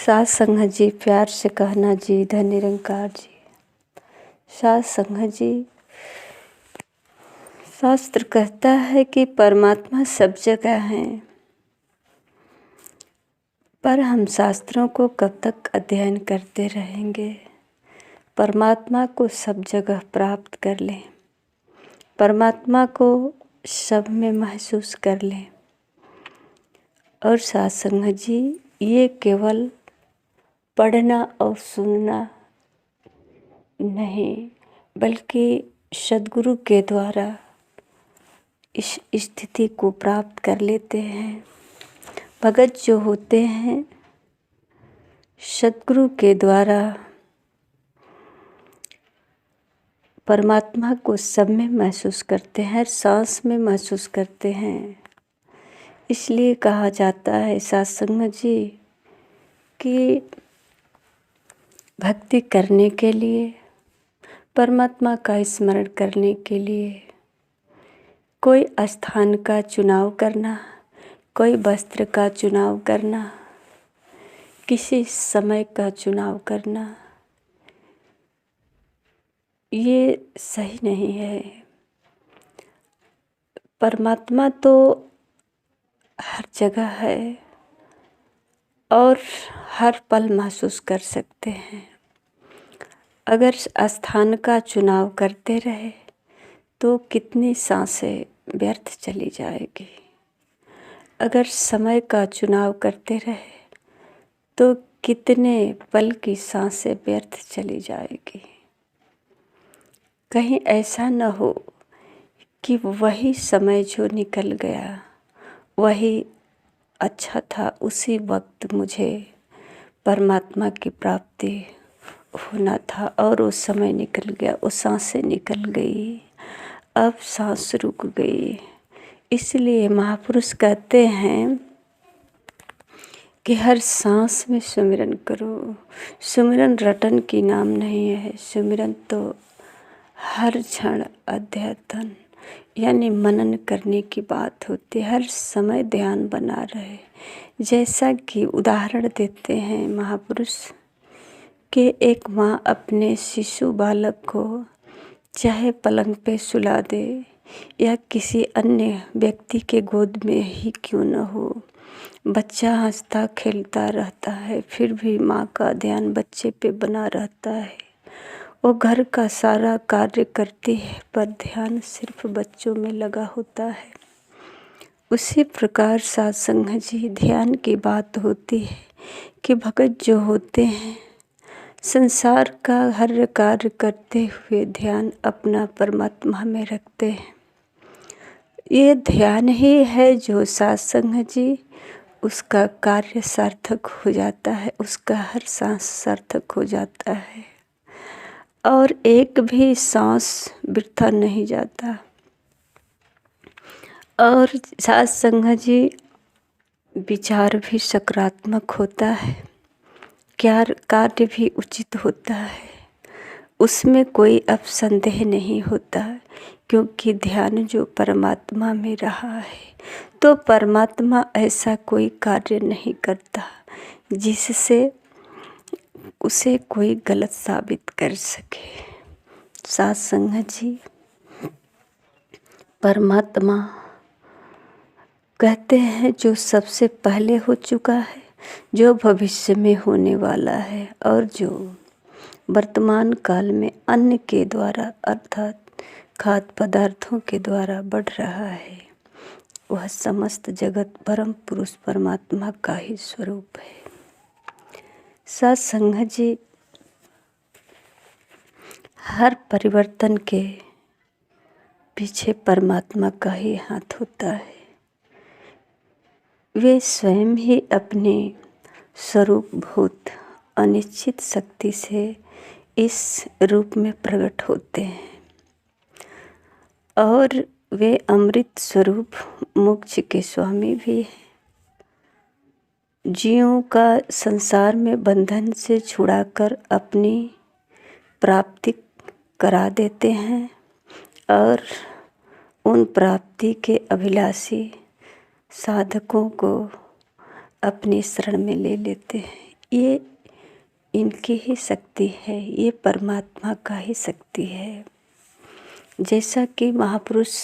सात संगत जी, प्यार से कहना जी, धन निरंकार जी। सात संगत जी, शास्त्र कहता है कि परमात्मा सब जगह है, पर हम शास्त्रों को कब तक अध्ययन करते रहेंगे। परमात्मा को सब जगह प्राप्त कर लें, परमात्मा को सब में महसूस कर लें। और सात संगत जी, ये केवल पढ़ना और सुनना नहीं, बल्कि सद्गुरु के द्वारा इस स्थिति को प्राप्त कर लेते हैं। भगत जो होते हैं सद्गुरु के द्वारा परमात्मा को सब में महसूस करते हैं, हर सांस में महसूस करते हैं। इसलिए कहा जाता है सात संगत जी कि भक्ति करने के लिए, परमात्मा का स्मरण करने के लिए कोई स्थान का चुनाव करना, कोई वस्त्र का चुनाव करना, किसी समय का चुनाव करना, ये सही नहीं है। परमात्मा तो हर जगह है और हर पल महसूस कर सकते हैं। अगर स्थान का चुनाव करते रहे तो कितनी सांसें व्यर्थ चली जाएगी। अगर समय का चुनाव करते रहे तो कितने पल की सांसें व्यर्थ चली जाएगी। कहीं ऐसा न हो कि वही समय जो निकल गया वही अच्छा था, उसी वक्त मुझे परमात्मा की प्राप्ति होना था और वो समय निकल गया, वो सांसें निकल गई, अब सांस रुक गई। इसलिए महापुरुष कहते हैं कि हर सांस में सुमिरन करो। सुमिरन रटन की नाम नहीं है, सुमिरन तो हर क्षण अध्ययन यानी मनन करने की बात होती है। हर समय ध्यान बना रहे। जैसा कि उदाहरण देते हैं महापुरुष कि एक माँ अपने शिशु बालक को चाहे पलंग पे सुला दे या किसी अन्य व्यक्ति के गोद में ही क्यों न हो, बच्चा हंसता खेलता रहता है, फिर भी माँ का ध्यान बच्चे पे बना रहता है। वो घर का सारा कार्य करती है पर ध्यान सिर्फ बच्चों में लगा होता है। उसी प्रकार सात संगत जी, ध्यान की बात होती है कि भगत जो होते हैं संसार का हर कार्य करते हुए ध्यान अपना परमात्मा में रखते हैं। ये ध्यान ही है जो सात संगत जी, उसका कार्य सार्थक हो जाता है, उसका हर सांस सार्थक हो जाता है और एक भी सांस वृथा नहीं जाता। और सात संगत जी, विचार भी सकारात्मक होता है, कार्य भी उचित होता है, उसमें कोई अब संदेह नहीं होता, क्योंकि ध्यान जो परमात्मा में रहा है तो परमात्मा ऐसा कोई कार्य नहीं करता जिससे उसे कोई गलत साबित कर सके। सात संगत जी, परमात्मा कहते हैं जो सबसे पहले हो चुका है, जो भविष्य में होने वाला है और जो वर्तमान काल में अन्न के द्वारा अर्थात खाद्य पदार्थों के द्वारा बढ़ रहा है, वह समस्त जगत परम पुरुष परमात्मा का ही स्वरूप है। सात संगत जी, हर परिवर्तन के पीछे परमात्मा का ही हाथ होता है। वे स्वयं ही अपने स्वरूपभूत अनिश्चित शक्ति से इस रूप में प्रकट होते हैं और वे अमृत स्वरूप मोक्ष के स्वामी भी हैं। जीवों का संसार में बंधन से छुड़ाकर अपनी प्राप्ति करा देते हैं और उन प्राप्ति के अभिलाषी साधकों को अपनी शरण में ले लेते हैं। ये इनकी ही शक्ति है, ये परमात्मा का ही शक्ति है। जैसा कि महापुरुष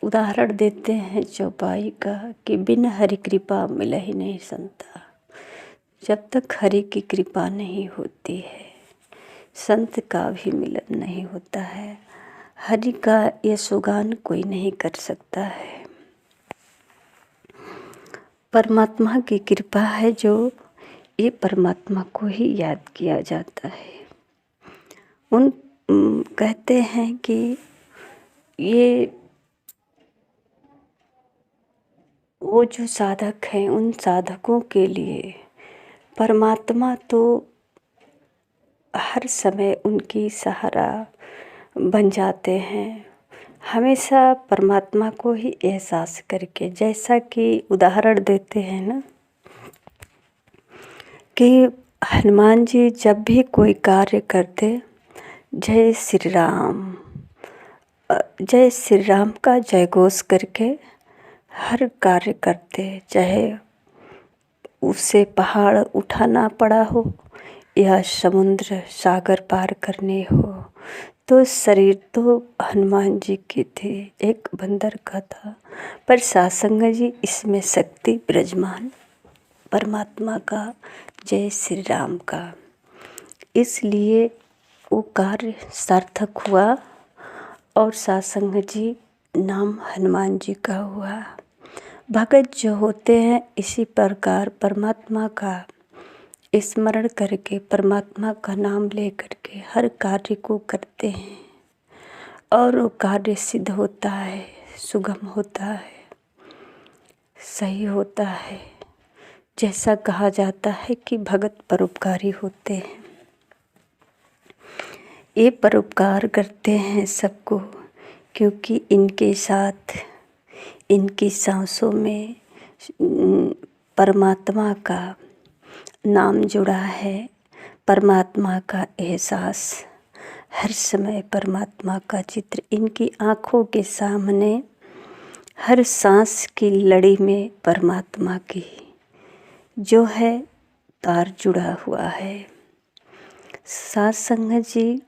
उदाहरण देते हैं चौपाई का कि बिन हरि कृपा मिल ही नहीं संता। जब तक हरि की कृपा नहीं होती है संत का भी मिलन नहीं होता है। हरि का यशोगान कोई नहीं कर सकता है। परमात्मा की कृपा है जो ये परमात्मा को ही याद किया जाता है। कहते हैं कि ये वो जो साधक हैं उन साधकों के लिए परमात्मा तो हर समय उनकी सहारा बन जाते हैं। हमेशा परमात्मा को ही एहसास करके, जैसा कि उदाहरण देते हैं ना कि हनुमान जी जब भी कोई कार्य करते जय श्री राम का जय घोष करके हर कार्य करते, चाहे उसे पहाड़ उठाना पड़ा हो या समुद्र सागर पार करने हो। तो शरीर तो हनुमान जी की थी, एक बंदर का था, पर सासंग जी इसमें शक्ति विराजमान परमात्मा का, जय श्री राम का, इसलिए वो कार्य सार्थक हुआ और सासंग जी नाम हनुमान जी का हुआ। भगत जो होते हैं इसी प्रकार परमात्मा का स्मरण करके, परमात्मा का नाम ले करके हर कार्य को करते हैं और वो कार्य सिद्ध होता है, सुगम होता है, सही होता है। जैसा कहा जाता है कि भगत परोपकारी होते हैं। ये परोपकार करते हैं सबको, क्योंकि इनके साथ इनकी सांसों में परमात्मा का नाम जुड़ा है, परमात्मा का एहसास, हर समय परमात्मा का चित्र इनकी आँखों के सामने, हर सांस की लड़ी में परमात्मा की जो है तार जुड़ा हुआ है। सासंग जी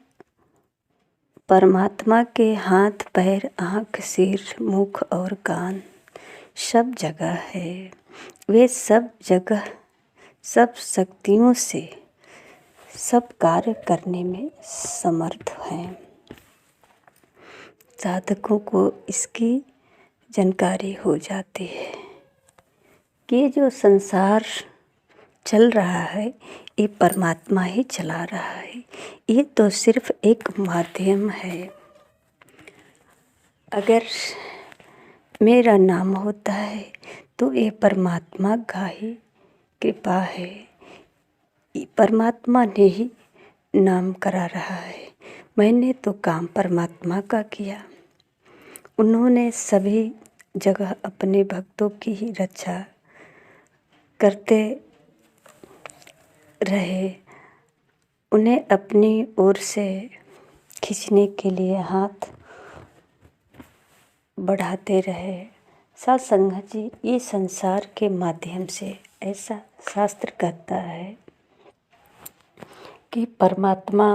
परमात्मा के हाथ पैर आँख सिर मुख और कान सब जगह है। वे सब जगह सब शक्तियों से सब कार्य करने में समर्थ हैं। साधकों को इसकी जानकारी हो जाती है कि ये जो संसार चल रहा है ये परमात्मा ही चला रहा है, ये तो सिर्फ एक माध्यम है। अगर मेरा नाम होता है तो ये परमात्मा का ही कृपा है, परमात्मा ने ही नाम करा रहा है। मैंने तो काम परमात्मा का किया। उन्होंने सभी जगह अपने भक्तों की ही रक्षा करते रहे, उन्हें अपनी ओर से खींचने के लिए हाथ बढ़ाते रहे। सासंग जी ये संसार के माध्यम से, ऐसा शास्त्र कहता है कि परमात्मा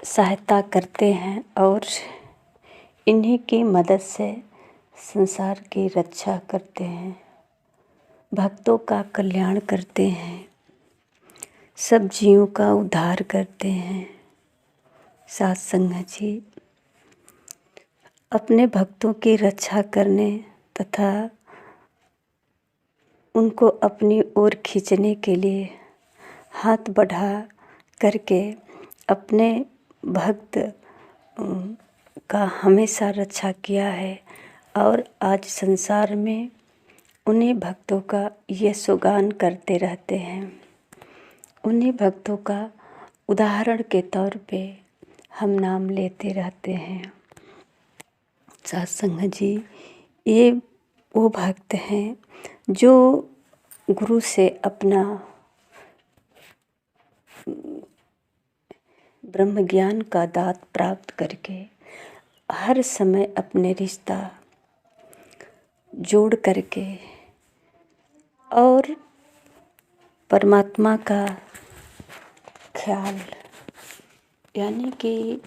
सहायता करते हैं और इन्हीं की मदद से संसार की रक्षा करते हैं, भक्तों का कल्याण करते हैं, सब जीवों का उद्धार करते हैं। सासंग जी अपने भक्तों की रक्षा करने तथा उनको अपनी ओर खींचने के लिए हाथ बढ़ा करके अपने भक्त का हमेशा रक्षा किया है और आज संसार में उन्हीं भक्तों का यशोगान करते रहते हैं। उन्हीं भक्तों का उदाहरण के तौर पे हम नाम लेते रहते हैं। सासंग जी ये वो भक्त हैं जो गुरु से अपना ब्रह्म ज्ञान का दात प्राप्त करके हर समय अपने रिश्ता जोड़ करके और परमात्मा का ख्याल, यानी कि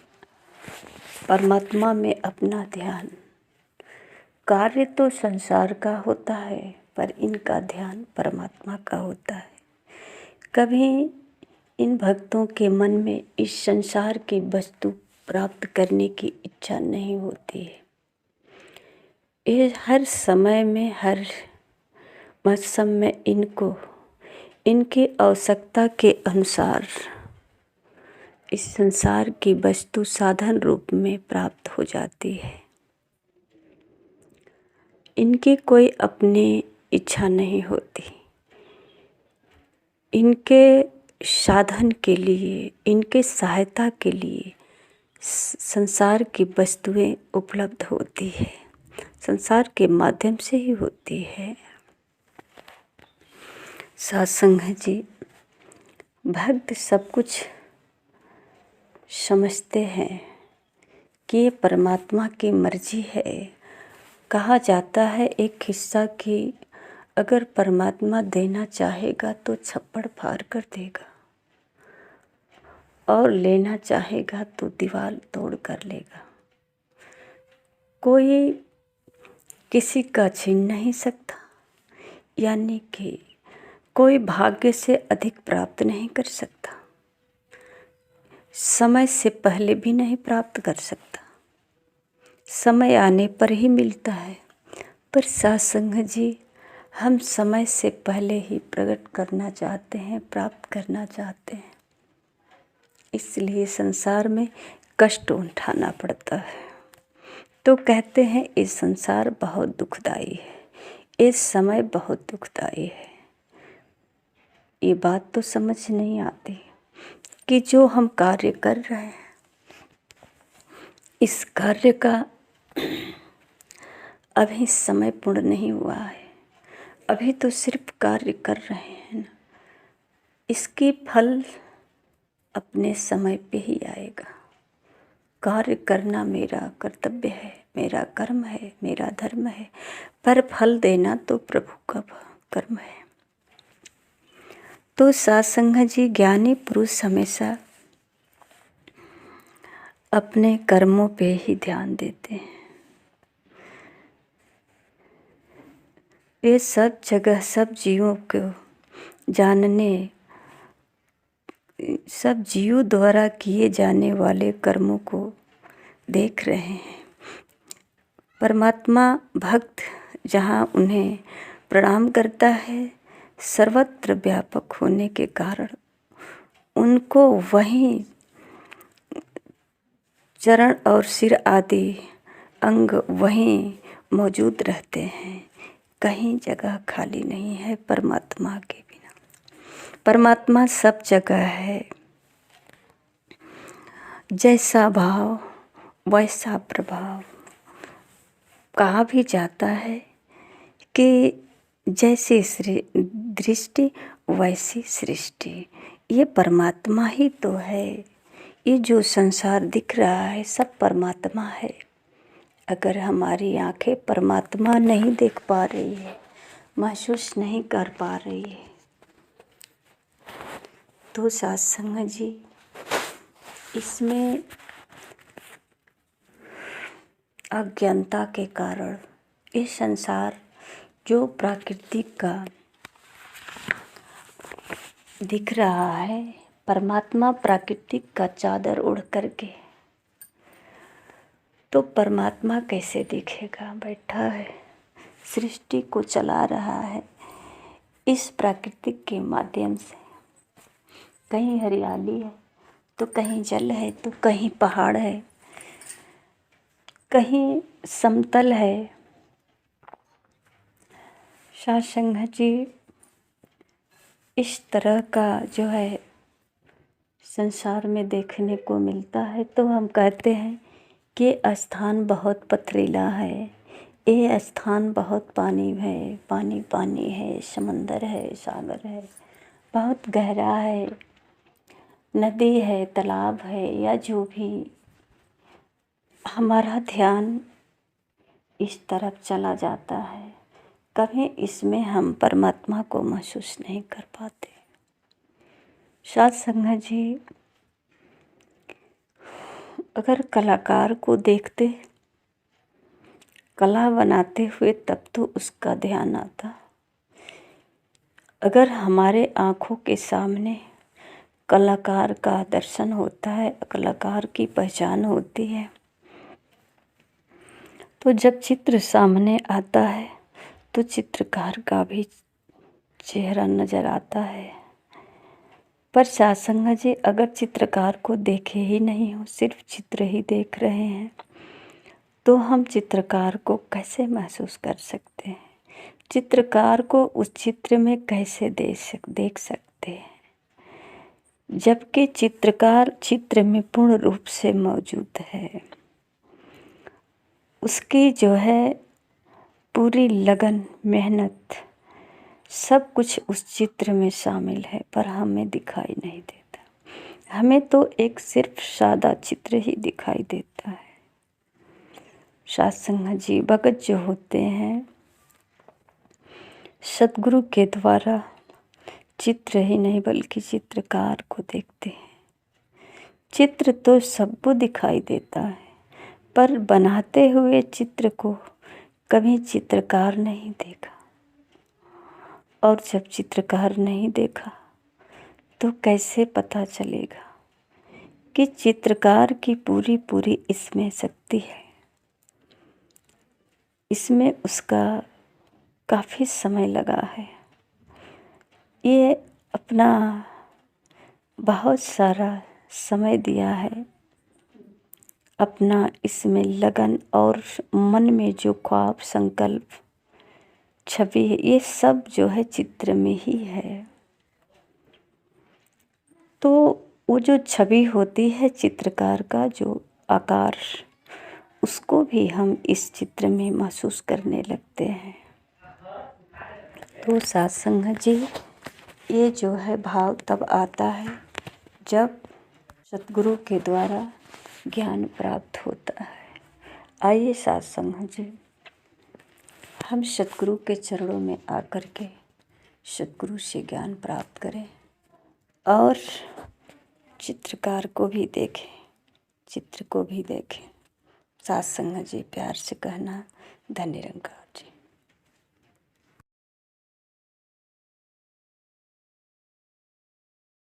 परमात्मा में अपना ध्यान। कार्य तो संसार का होता है, पर इनका ध्यान परमात्मा का होता है। कभी इन भक्तों के मन में इस संसार की वस्तु प्राप्त करने की इच्छा नहीं होती है। ये हर समय में, हर मौसम में इनको इनकी आवश्यकता के अनुसार इस संसार की वस्तु साधन रूप में प्राप्त हो जाती है। इनकी कोई अपनी इच्छा नहीं होती। इनके साधन के लिए, इनके सहायता के लिए संसार की वस्तुएं उपलब्ध होती है, संसार के माध्यम से ही होती है। सत्संग जी, भक्त सब कुछ समझते हैं कि ये परमात्मा की मर्जी है। कहा जाता है एक हिस्सा कि अगर परमात्मा देना चाहेगा तो छप्पड़ फाड़ कर देगा, और लेना चाहेगा तो दीवार तोड़ कर लेगा। कोई किसी का छीन नहीं सकता, यानी कि कोई भाग्य से अधिक प्राप्त नहीं कर सकता, समय से पहले भी नहीं प्राप्त कर सकता, समय आने पर ही मिलता है। पर सत्संग जी, हम समय से पहले ही प्रकट करना चाहते हैं, प्राप्त करना चाहते हैं, इसलिए संसार में कष्ट उठाना पड़ता है। तो कहते हैं ये संसार बहुत दुखदाई है, ये समय बहुत दुखदाई है। ये बात तो समझ नहीं आती कि जो हम कार्य कर रहे हैं, इस कार्य का अभी समय पूर्ण नहीं हुआ है, अभी तो सिर्फ कार्य कर रहे हैं ना। इसकी फल अपने समय पे ही आएगा। कार्य करना मेरा कर्तव्य है, मेरा कर्म है, मेरा धर्म है, पर फल देना तो प्रभु का कर्म है। तो सत्संग जी, ज्ञानी पुरुष हमेशा अपने कर्मों पे ही ध्यान देते हैं। ये सब जगह सब जीवों को जानने, सब जीवों द्वारा किए जाने वाले कर्मों को देख रहे हैं। परमात्मा भक्त जहाँ उन्हें प्रणाम करता है, सर्वत्र व्यापक होने के कारण उनको वहीं चरण और सिर आदि अंग वहीं मौजूद रहते हैं। कहीं जगह खाली नहीं है परमात्मा के बिना। परमात्मा सब जगह है। जैसा भाव वैसा प्रभाव। कहा भी जाता है कि जैसी दृष्टि वैसी सृष्टि। ये परमात्मा ही तो है। ये जो संसार दिख रहा है सब परमात्मा है। अगर हमारी आंखें परमात्मा नहीं देख पा रही है, महसूस नहीं कर पा रही है, तो सत्संग जी, इसमें अज्ञानता के कारण ये संसार जो प्राकृतिक का दिख रहा है, परमात्मा प्राकृतिक का चादर ओढ़ करके, तो परमात्मा कैसे दिखेगा? बैठा है, सृष्टि को चला रहा है इस प्राकृतिक के माध्यम से। कहीं हरियाली है तो कहीं जल है, तो कहीं पहाड़ है, कहीं समतल है। सत्संग जी, इस तरह का जो है संसार में देखने को मिलता है, तो हम कहते हैं कि स्थान बहुत पथरीला है, ये स्थान बहुत पानी है, पानी पानी है, समंदर है, सागर है, बहुत गहरा है, नदी है, तालाब है, या जो भी। हमारा ध्यान इस तरफ चला जाता है, कभी इसमें हम परमात्मा को महसूस नहीं कर पाते। साथ संगत जी, अगर कलाकार को देखते, कला बनाते हुए, तब तो उसका ध्यान आता। अगर हमारे आँखों के सामने कलाकार का दर्शन होता है, कलाकार की पहचान होती है, तो जब चित्र सामने आता है तो चित्रकार का भी चेहरा नज़र आता है। पर सत्संग जी, अगर चित्रकार को देखे ही नहीं हो, सिर्फ चित्र ही देख रहे हैं, तो हम चित्रकार को कैसे महसूस कर सकते हैं? चित्रकार को उस चित्र में कैसे देख सकते हैं, जबकि चित्रकार चित्र में पूर्ण रूप से मौजूद है। उसकी जो है पूरी लगन, मेहनत, सब कुछ उस चित्र में शामिल है, पर हमें दिखाई नहीं देता। हमें तो एक सिर्फ सादा चित्र ही दिखाई देता है। सत्संग जी, भगत जो होते हैं, सतगुरु के द्वारा चित्र ही नहीं बल्कि चित्रकार को देखते हैं। चित्र तो सबको दिखाई देता है, पर बनाते हुए चित्र को कभी चित्रकार नहीं देखा। और जब चित्रकार नहीं देखा तो कैसे पता चलेगा कि चित्रकार की पूरी पूरी इसमें शक्ति है। इसमें उसका काफ़ी समय लगा है। ये अपना बहुत सारा समय दिया है, अपना इसमें लगन और मन में जो ख्वाब, संकल्प, छवि है, ये सब जो है चित्र में ही है। तो वो जो छवि होती है चित्रकार का, जो आकार, उसको भी हम इस चित्र में महसूस करने लगते हैं। तो सत्संग जी, ये जो है भाव तब आता है जब सतगुरु के द्वारा ज्ञान प्राप्त होता है। आइए सत्संग जी, हम सतगुरु के चरणों में आकर के सतगुरु से ज्ञान प्राप्त करें और चित्रकार को भी देखें, चित्र को भी देखें। सत्संग जी, प्यार से कहना, धन्य निरंकार।